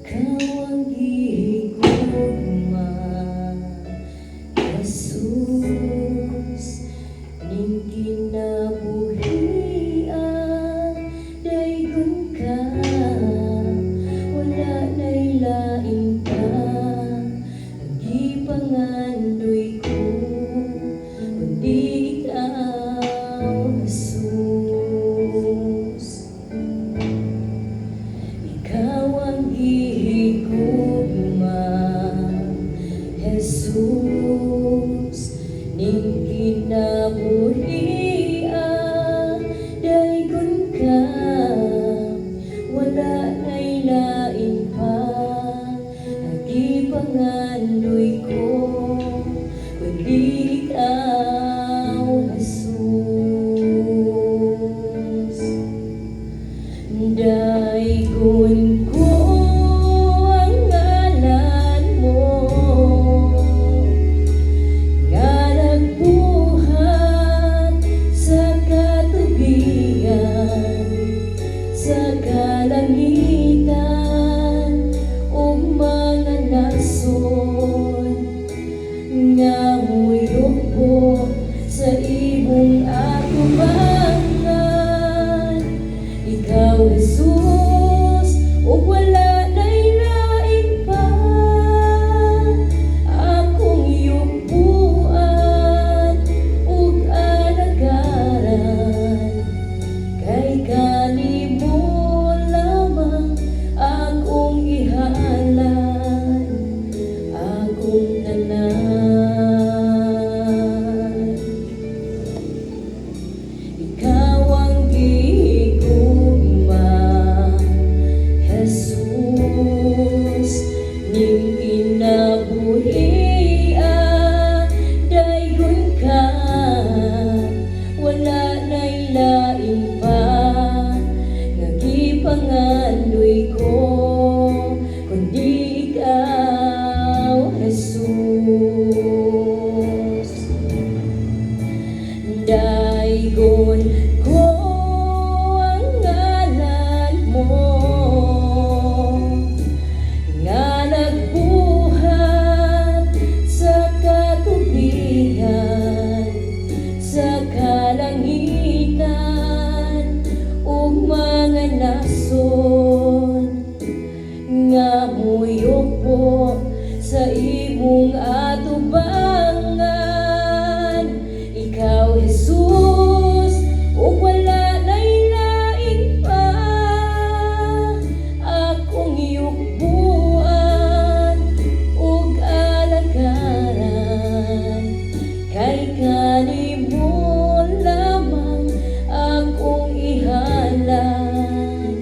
ang gihigugma, Jesus, ning kinabuhian, dayon ka, wala na'y lain ka, nagipangandoy ko, kundi ikaw, Jesus. Ikaw ang gihigugma, Jesus, ning kinabuhian, dayon ka, wala na'y lain pa, nagipangandoy ko, kundi ikaw, Jesus. Daigon ko ang ngalan mo, nga nagbuhat sa katubigan, sa kalangitan, o mga nasod, nga muyok po sa imong atubangan. Ikaw, Jesus, o wala na'y lain pa, akong yupuan ug alagaran, kay kanimo lamang akong ihalan, akong tanan. Ikaw ang Jesus, ning kinabuhian, dayon ka, wala na'y lain pa, nagipangandoy ko, kundi ikaw, Jesus. Daigon ko ang ngalan mo, nga nagbuhat sa katubigan, sa kalangitan, o mga nasod, nga muyok po sa imong atubangan. Ikaw, Jesus, o wala na'y lain pa, akong yukbuan ug alagaran, kay kanimo lamang akong ihalan,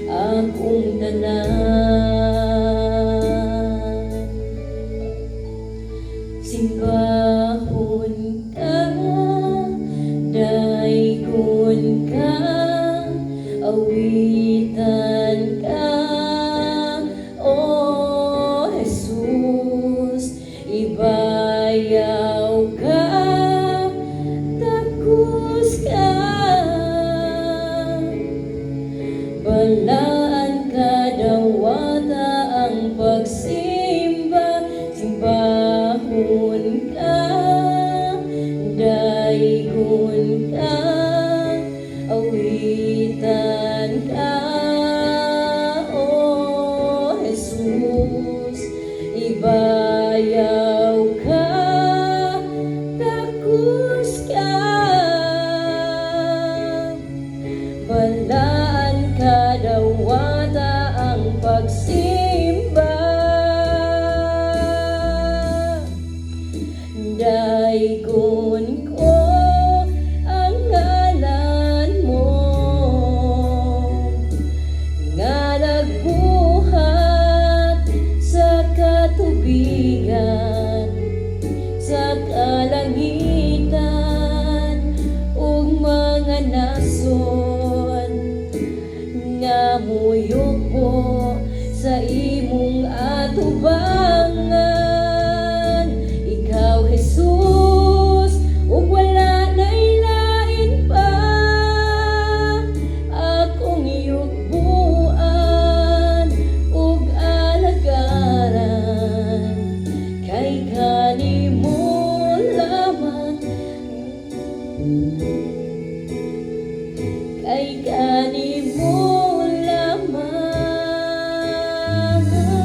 akong tanan. Simbahon ka, daigon ka, awitan ka, o Jesus, ibayaw ka, takos ka, balaan ka, dawata ang pagsimba, simbahon ka, daigon ka, awitan ka, o Jesus, ibayaw ka, takos ka, balaan ka, dawata ang pagsimba. Daigon ko ang ngalan mo, nga nagbuhat sa katubigan, sa kalangitan, o mga nasod, nga muyok po sa imong atubangan. Ikaw, Jesus, o wala na'y lain pa, akong yukbuan ug na